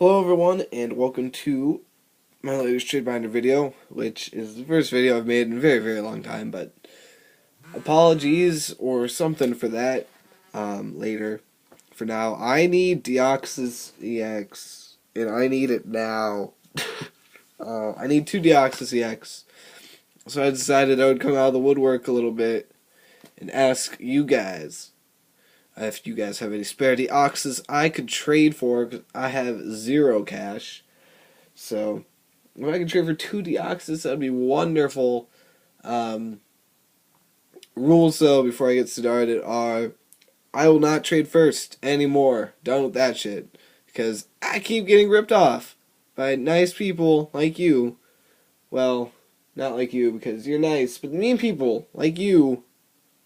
Hello everyone, and welcome to my latest trade binder video, which is the first video I've made in a very, very long time, but apologies or something for that later. For now, I need Deoxys EX, and I need it now. I need 2 Deoxys EX, so I decided I would come out of the woodwork a little bit and ask you guys if you guys have any spare Deoxys I could trade for, because I have 0 cash. So, if I could trade for 2 Deoxys, that'd be wonderful. Rules, though, before I get started, are I will not trade first anymore. Done with that shit. Because I keep getting ripped off by nice people like you. Well, not like you, because you're nice, but mean people like you.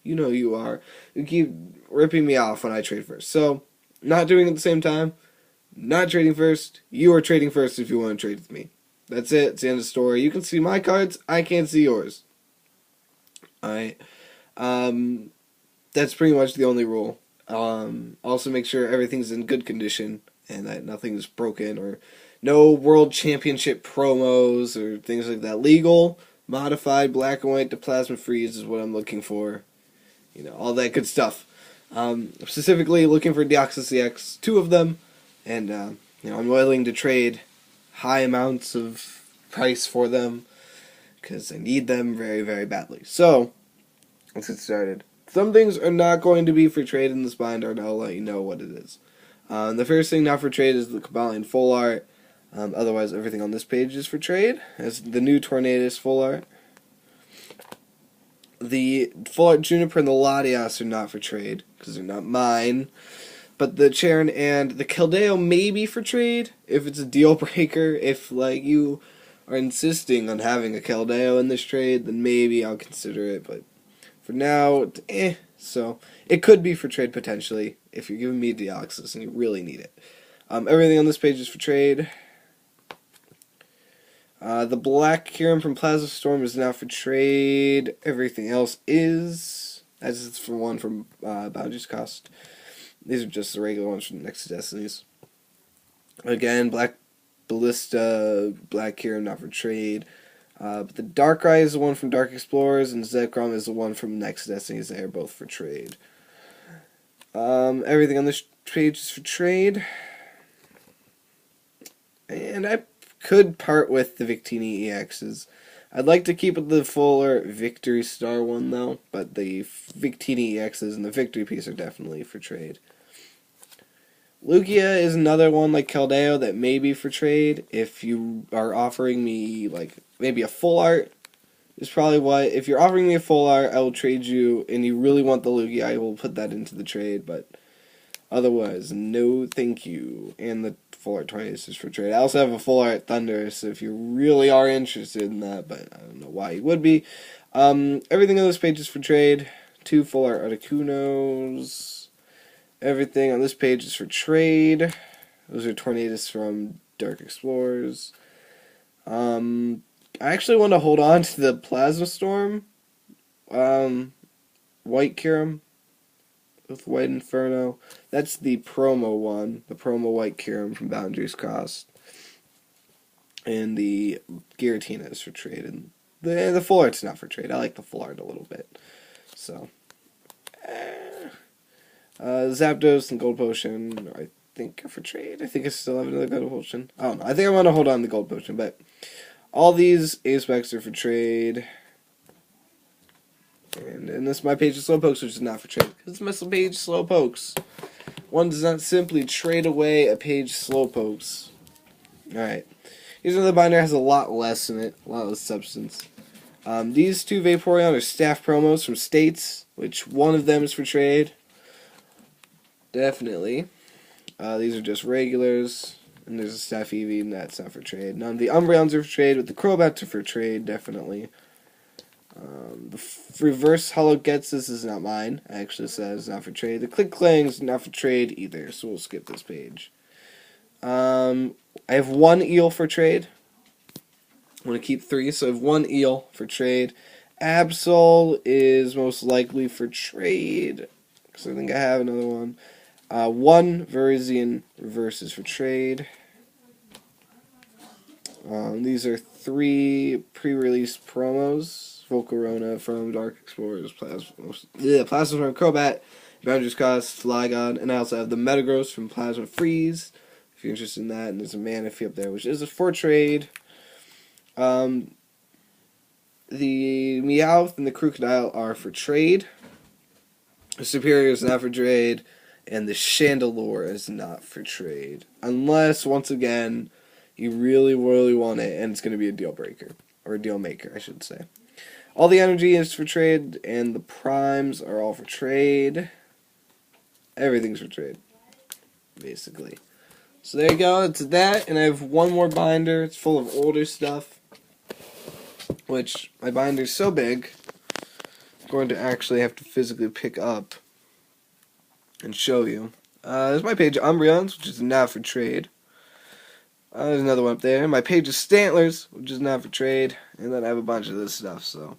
You know you are. You keep ripping me off when I trade first. So, not doing it at the same time. Not trading first. You are trading first if you want to trade with me. That's it. It's the end of the story. You can see my cards. I can't see yours. Alright. That's pretty much the only rule. Also make sure everything's in good condition and that nothing's broken, or no World Championship promos or things like that. Legal, modified, black and white to plasma freeze is what I'm looking for. You know, all that good stuff. Specifically looking for Deoxys EX, 2 of them, and you know, I'm willing to trade high amounts of price for them because I need them very, very badly. So, let's get started. Some things are not going to be for trade in this binder, and I'll let you know what it is. The first thing not for trade is the Kabbalion full art. Otherwise, everything on this page is for trade. As the new Tornadus full art. The full art Juniper and the Latias are not for trade because they're not mine. But the Charon and the Keldeo may be for trade if it's a deal breaker. If like you are insisting on having a Keldeo in this trade, then maybe I'll consider it. But for now, So it could be for trade potentially if you're giving me Deoxys and you really need it. Everything on this page is for trade. The Black Kirim from Plasma Storm is now for trade. Everything else is. As it's for one from Boundaries Cost. These are just the regular ones from Next to Destinies. Again, Black Ballista, Black Kirim not for trade. But the Darkrai is the one from Dark Explorers, and Zekrom is the one from Next Destinies. They are both for trade. Everything on this page is for trade. And I could part with the Victini EXs. I'd like to keep the fuller Victory Star one, though, but the Victini EXs and the Victory piece are definitely for trade. Lugia is another one like Keldeo that may be for trade. If you are offering me, like, maybe a full art, is probably what. If you're offering me a full art, I will trade you, and you really want the Lugia, I will put that into the trade, but otherwise, no thank you. And the full art Tornadus is for trade. I also have a full art Thunder, so if you really are interested in that, but I don't know why you would be. Everything on this page is for trade. 2 full art Articunos. Everything on this page is for trade. Those are Tornadus from Dark Explorers. I actually want to hold on to the Plasma Storm. White Kirim with White Inferno. That's the promo one. The promo White Kirim from Boundaries Cost. And the Giratina is for trade. And the full art's not for trade. I like the full art a little bit. So, Zapdos and Gold Potion, I think, are for trade. I think I still have another Gold Potion. I don't know. I think I want to hold on to the Gold Potion, but all these Ace-Specs are for trade. And this is my page of Slowpokes, which is not for trade. This is my page Slowpokes. One does not simply trade away a page Slowpokes. Alright. Here's another binder that has a lot less in it. A lot less substance. These 2 Vaporeon are staff promos from States, which one of them is for trade. Definitely. These are just regulars. And there's a staff Eevee, and that's not for trade. None of the Umbreons are for trade, but the Crobats are for trade, definitely. The reverse Hollow Getsus is not mine. It actually says not for trade. The Click Clang is not for trade either, so we'll skip this page. I have 1 eel for trade. I'm going to keep 3, so I have 1 eel for trade. Absol is most likely for trade, because I think I have another one. 1 Virizion reverse is for trade. These are 3 pre-release promos. Volcarona from Dark Explorers, Plasma from Crobat, Boundaries Cost, Flygon, and I also have the Metagross from Plasma Freeze, if you're interested in that, and there's a Manaphy up there, which is a for trade. The Meowth and the Crocodile are for trade. The Superior is not for trade, and the Chandelure is not for trade. Unless, once again, you really, really want it, and it's going to be a deal breaker. Or a deal maker, I should say. All the energy is for trade, and the primes are all for trade. Everything's for trade, basically. So there you go, it's that, and I have one more binder. It's full of older stuff, which my binder's so big, I'm going to actually have to physically pick up and show you. There's my page of Umbreons, which is not for trade. There's another one up there. My page of Stantlers, which is not for trade. And then I have a bunch of this stuff, so.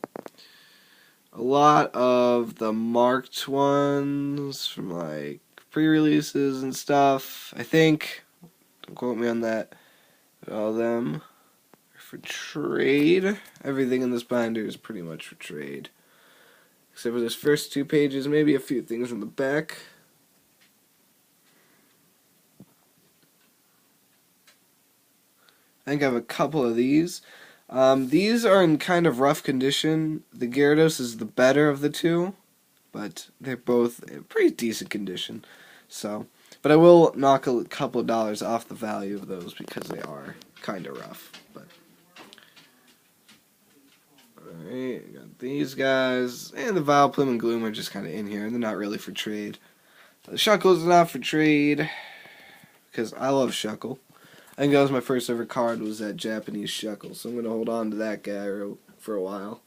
A lot of the marked ones from, like, pre-releases and stuff. I think, don't quote me on that, but all of them are for trade. Everything in this binder is pretty much for trade. Except for those first 2 pages, maybe a few things in the back. I think I have a couple of these. These are in kind of rough condition. The Gyarados is the better of the 2, but they're both in pretty decent condition. So, but I will knock a couple of dollars off the value of those because they are kind of rough. But alright, got these guys, and the Vileplume and Gloom are just kind of in here. They're not really for trade. The Shuckle's not for trade because I love Shuckle. I think that was my first ever card, was that Japanese Shuckle, so I'm going to hold on to that guy for a while.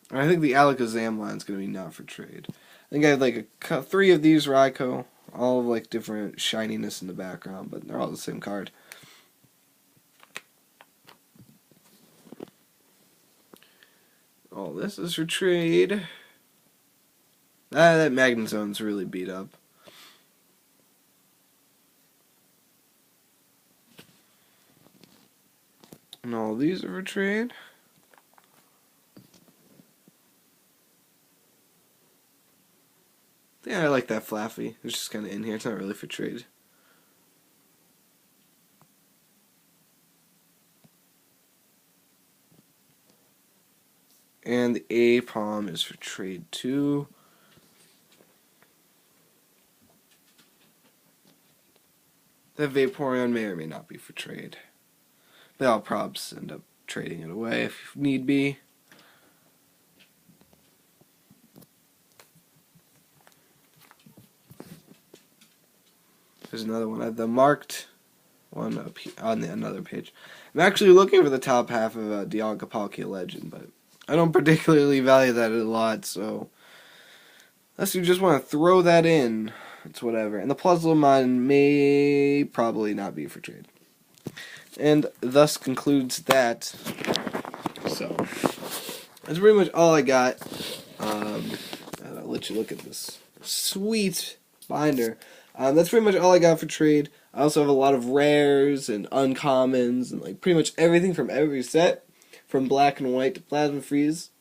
I think the Alakazam line's going to be not for trade. I think I had like 3 of these Raikou, all of like different shininess in the background, but they're all the same card. All this is for trade. That Magnezone's really beat up. And all these are for trade. Yeah, I like that Flaffy. It's just kind of in here. It's not really for trade. And the A-Palm is for trade too. That Vaporeon may or may not be for trade. But I'll probably end up trading it away if need be. There's another one. I have the marked one up here on another page. I'm actually looking for the top half of Dialga Palkia Legend, but I don't particularly value that a lot, so unless you just want to throw that in, it's whatever. And the Puzzlemon may probably not be for trade. And thus concludes that. So that's pretty much all I got. I'll let you look at this sweet binder. That's pretty much all I got for trade. I also have a lot of rares and uncommons and like pretty much everything from every set, from black and white to plasma freeze.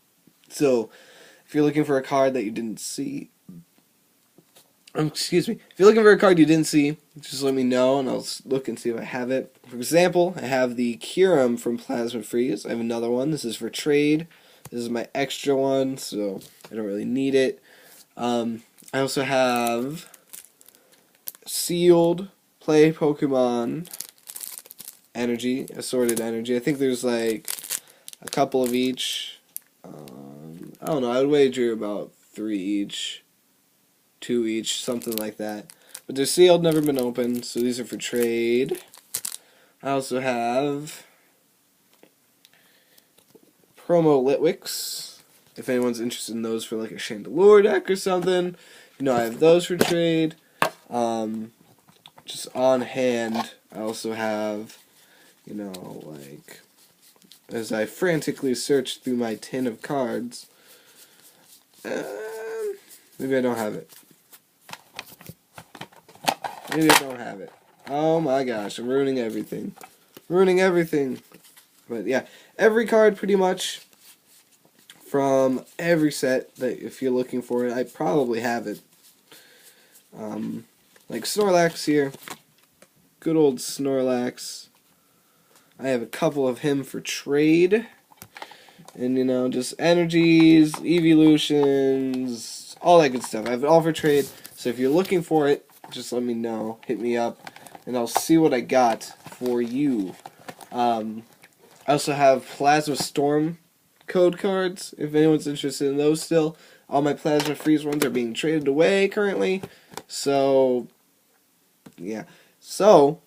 So if you're looking for a card that you didn't see, excuse me, if you're looking for a card you didn't see, just let me know and I'll look and see if I have it. For example, I have the Kyurem from Plasma Freeze. I have another one. This is for trade. This is my extra one, so I don't really need it. I also have sealed play Pokemon energy, assorted energy. I think there's like a couple of each. I don't know, I would wager about 3 each, 2 each, something like that. But they're sealed, never been opened, so these are for trade. I also have promo Litwicks, if anyone's interested in those for like a Chandelure deck or something. You know, I have those for trade. Just on hand, I also have, you know, like, as I frantically search through my tin of cards, maybe I don't have it. Maybe I don't have it. Oh my gosh, I'm ruining everything. Ruining everything. But yeah, every card pretty much from every set that if you're looking for it, I probably have it. Like Snorlax here. Good old Snorlax. I have a couple of him for trade. And, you know, just energies, evolutions, all that good stuff. I have it all for trade. So if you're looking for it, just let me know. Hit me up. And I'll see what I got for you. I also have Plasma Storm code cards, if anyone's interested in those still. All my Plasma Freeze ones are being traded away currently. So, yeah. So,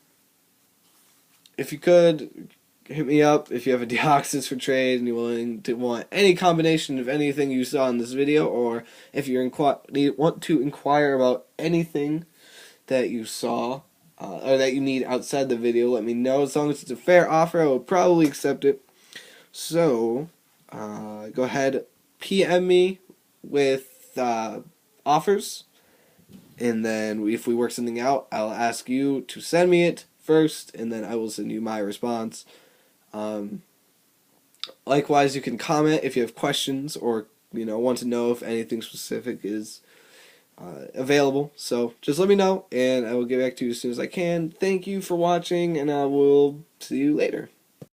if you could, hit me up if you have a Deoxys for trade and you're willing to want any combination of anything you saw in this video, or if you want to inquire about anything that you saw or that you need outside the video, let me know. As long as it's a fair offer, I will probably accept it. So, go ahead, PM me with offers, and then if we work something out, I'll ask you to send me it first, and then I will send you my response. Likewise, you can comment if you have questions or want to know if anything specific is available. So just let me know, and I will get back to you as soon as I can. Thank you for watching, and I will see you later.